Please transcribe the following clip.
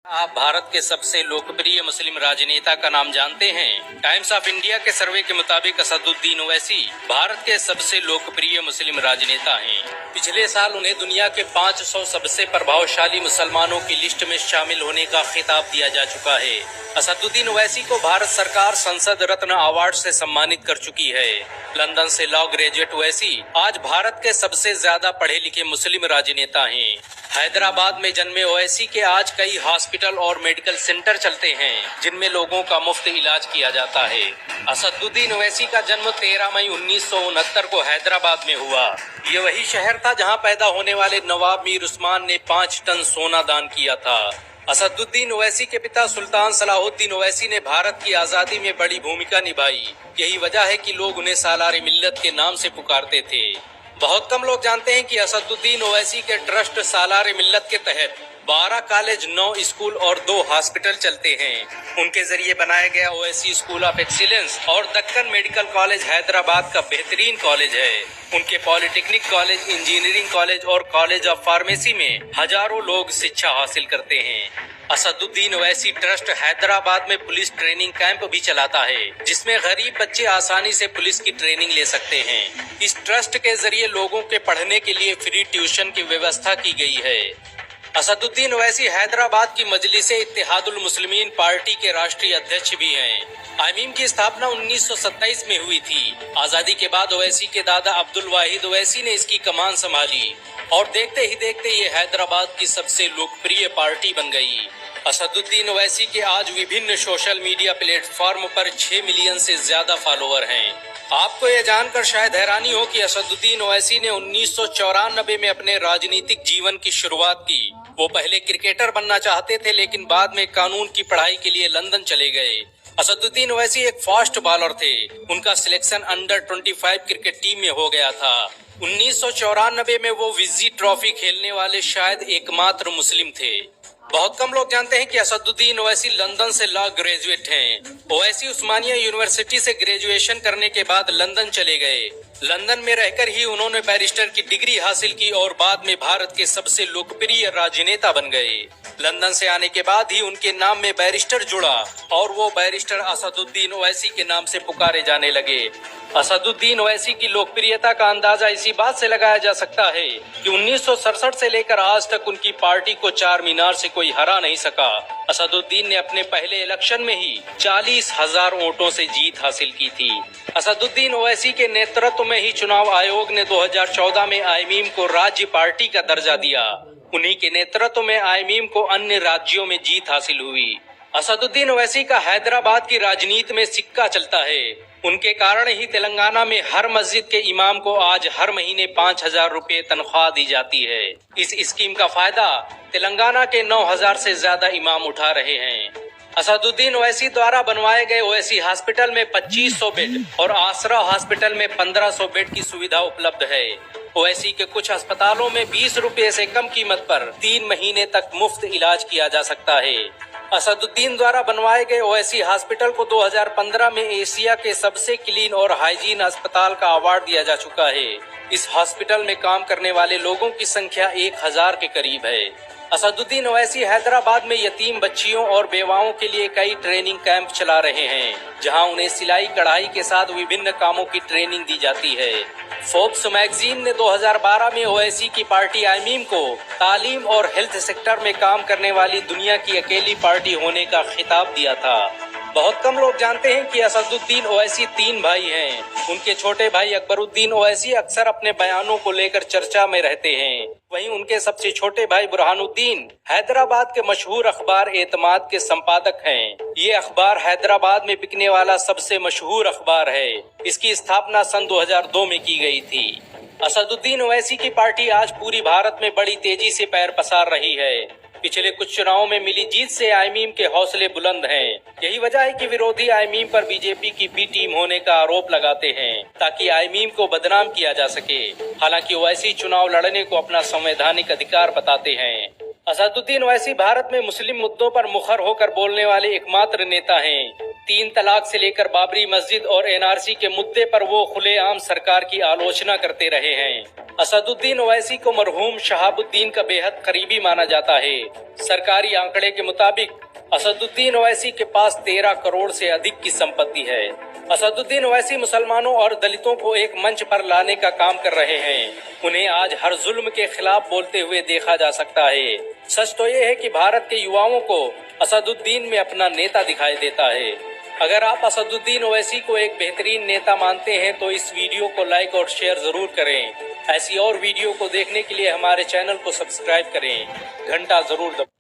आप भारत के सबसे लोकप्रिय मुस्लिम राजनेता का नाम जानते हैं? टाइम्स ऑफ इंडिया के सर्वे के मुताबिक असदुद्दीन ओवैसी भारत के सबसे लोकप्रिय मुस्लिम राजनेता हैं। पिछले साल उन्हें दुनिया के 500 सबसे प्रभावशाली मुसलमानों की लिस्ट में शामिल होने का खिताब दिया जा चुका है। असदुद्दीन ओवैसी को भारत सरकार संसद रत्न अवार्ड से सम्मानित कर चुकी है। लंदन से लॉ ग्रेजुएट ओवैसी आज भारत के सबसे ज्यादा पढ़े लिखे मुस्लिम राजनेता हैं। हैदराबाद में जन्मे ओवैसी के आज कई हॉस्पिटल और मेडिकल सेंटर चलते हैं, जिनमें लोगों का मुफ्त इलाज किया जाता है। असदुद्दीन ओवैसी का जन्म 13 मई 1969 को हैदराबाद में हुआ। ये वही शहर था जहां पैदा होने वाले नवाब मीर उस्मान ने 5 टन सोना दान किया था। असदुद्दीन ओवैसी के पिता सुल्तान सलाहुद्दीन ओवैसी ने भारत की आजादी में बड़ी भूमिका निभाई। यही वजह है कि लोग उन्हें सालार मिल्लत के नाम से पुकारते थे। बहुत कम लोग जानते हैं कि असदुद्दीन ओवैसी के ट्रस्ट सालार मिल्लत के तहत 12 कॉलेज, 9 स्कूल और 2 हॉस्पिटल चलते हैं। उनके जरिए बनाया गया ओवैसी स्कूल ऑफ एक्सीलेंस और दक्कन मेडिकल कॉलेज हैदराबाद का बेहतरीन कॉलेज है। उनके पॉलिटेक्निक कॉलेज, इंजीनियरिंग कॉलेज और कॉलेज ऑफ फार्मेसी में हजारों लोग शिक्षा हासिल करते हैं। असदुद्दीन ओवैसी ट्रस्ट हैदराबाद में पुलिस ट्रेनिंग कैंप भी चलाता है, जिसमें गरीब बच्चे आसानी से पुलिस की ट्रेनिंग ले सकते हैं। इस ट्रस्ट के जरिए लोगों के पढ़ने के लिए फ्री ट्यूशन की व्यवस्था की गई है। असदुद्दीन ओवैसी हैदराबाद की मजलिस इत्तेहादुल मुस्लिमीन पार्टी के राष्ट्रीय अध्यक्ष भी हैं। आईमीम की स्थापना 1927 में हुई थी। आजादी के बाद ओवैसी के दादा अब्दुल वाहिद ओवैसी ने इसकी कमान संभाली और देखते ही देखते ये हैदराबाद की सबसे लोकप्रिय पार्टी बन गई। असदुद्दीन ओवैसी के आज विभिन्न सोशल मीडिया प्लेटफॉर्म पर 6 मिलियन से ज्यादा फॉलोअर हैं। आपको ये जानकर शायद हैरानी हो कि असदुद्दीन ओवैसी ने 1994 में अपने राजनीतिक जीवन की शुरुआत की। वो पहले क्रिकेटर बनना चाहते थे, लेकिन बाद में कानून की पढ़ाई के लिए लंदन चले गए। असदुद्दीन ओवैसी एक फास्ट बॉलर थे। उनका सिलेक्शन अंडर 25 क्रिकेट टीम में हो गया था। 1994 में वो विजी ट्रॉफी खेलने वाले शायद एकमात्र मुस्लिम थे। बहुत कम लोग जानते हैं कि असदुद्दीन ओवैसी लंदन से लॉ ग्रेजुएट हैं। ओवैसी उस्मानिया यूनिवर्सिटी से ग्रेजुएशन करने के बाद लंदन चले गए। लंदन में रहकर ही उन्होंने बैरिस्टर की डिग्री हासिल की और बाद में भारत के सबसे लोकप्रिय राजनेता बन गए। लंदन से आने के बाद ही उनके नाम में बैरिस्टर जुड़ा और वो बैरिस्टर असदुद्दीन ओवैसी के नाम से पुकारे जाने लगे। असदुद्दीन ओवैसी की लोकप्रियता का अंदाजा इसी बात से लगाया जा सकता है कि 1967 से लेकर आज तक उनकी पार्टी को चार मीनार से कोई हरा नहीं सका। असदुद्दीन ने अपने पहले इलेक्शन में ही 40,000 वोटों से जीत हासिल की थी। असदुद्दीन ओवैसी के नेतृत्व में ही चुनाव आयोग ने 2014 में आईमीम को राज्य पार्टी का दर्जा दिया। उन्हीं के नेतृत्व में आईमीम को अन्य राज्यों में जीत हासिल हुई। असदुद्दीन ओवैसी का हैदराबाद की राजनीति में सिक्का चलता है। उनके कारण ही तेलंगाना में हर मस्जिद के इमाम को आज हर महीने 5,000 रुपए तनख्वाह दी जाती है। इस स्कीम का फायदा तेलंगाना के 9,000 से ज्यादा इमाम उठा रहे हैं। असदुद्दीन ओवैसी द्वारा बनवाए गए ओवैसी हॉस्पिटल में 2500 बेड और आसरा हॉस्पिटल में 1500 बेड की सुविधा उपलब्ध है। ओवैसी के कुछ अस्पतालों में 20 रुपए से कम कीमत पर 3 महीने तक मुफ्त इलाज किया जा सकता है। असदुद्दीन द्वारा बनवाए गए ओवैसी हॉस्पिटल को 2015 में एशिया के सबसे क्लीन और हाइजीन अस्पताल का अवार्ड दिया जा चुका है। इस हॉस्पिटल में काम करने वाले लोगों की संख्या 1000 के करीब है। असदुद्दीन ओवैसी हैदराबाद में यतीम बच्चियों और बेवाओं के लिए कई ट्रेनिंग कैंप चला रहे हैं, जहां उन्हें सिलाई कढ़ाई के साथ विभिन्न कामों की ट्रेनिंग दी जाती है। फोर्ब्स मैगजीन ने 2012 में ओवैसी की पार्टी आईमीम को तालीम और हेल्थ सेक्टर में काम करने वाली दुनिया की अकेली पार्टी होने का खिताब दिया था। बहुत कम लोग जानते हैं कि असदुद्दीन ओवैसी 3 भाई हैं। उनके छोटे भाई अकबरुद्दीन ओवैसी अक्सर अपने बयानों को लेकर चर्चा में रहते हैं। वहीं उनके सबसे छोटे भाई बुरहानुद्दीन हैदराबाद के मशहूर अखबार एतमाद के संपादक हैं। ये अखबार हैदराबाद में बिकने वाला सबसे मशहूर अखबार है। इसकी स्थापना सन 2002 में की गई थी। असदुद्दीन ओवैसी की पार्टी आज पूरी भारत में बड़ी तेजी से पैर पसार रही है। पिछले कुछ चुनावों में मिली जीत से आईमीम के हौसले बुलंद हैं। यही वजह है कि विरोधी आईमीम पर बीजेपी की बी टीम होने का आरोप लगाते हैं, ताकि आईमीम को बदनाम किया जा सके। हालांकि ओवैसी चुनाव लड़ने को अपना संवैधानिक अधिकार बताते हैं। असदुद्दीन ओवैसी भारत में मुस्लिम मुद्दों पर मुखर होकर बोलने वाले एकमात्र नेता हैं। 3 तलाक से लेकर बाबरी मस्जिद और एनआरसी के मुद्दे पर वो खुलेआम सरकार की आलोचना करते रहे हैं। असदुद्दीन ओवैसी को मरहूम शहाबुद्दीन का बेहद करीबी माना जाता है। सरकारी आंकड़े के मुताबिक असदुद्दीन ओवैसी के पास 13 करोड़ से अधिक की संपत्ति है। असदुद्दीन ओवैसी मुसलमानों और दलितों को एक मंच पर लाने का काम कर रहे हैं। उन्हें आज हर जुल्म के खिलाफ बोलते हुए देखा जा सकता है। सच तो ये है कि भारत के युवाओं को असदुद्दीन में अपना नेता दिखाई देता है। अगर आप असदुद्दीन ओवैसी को एक बेहतरीन नेता मानते हैं तो इस वीडियो को लाइक और शेयर जरूर करें। ऐसी और वीडियो को देखने के लिए हमारे चैनल को सब्सक्राइब करें, घंटा जरूर दबाएं।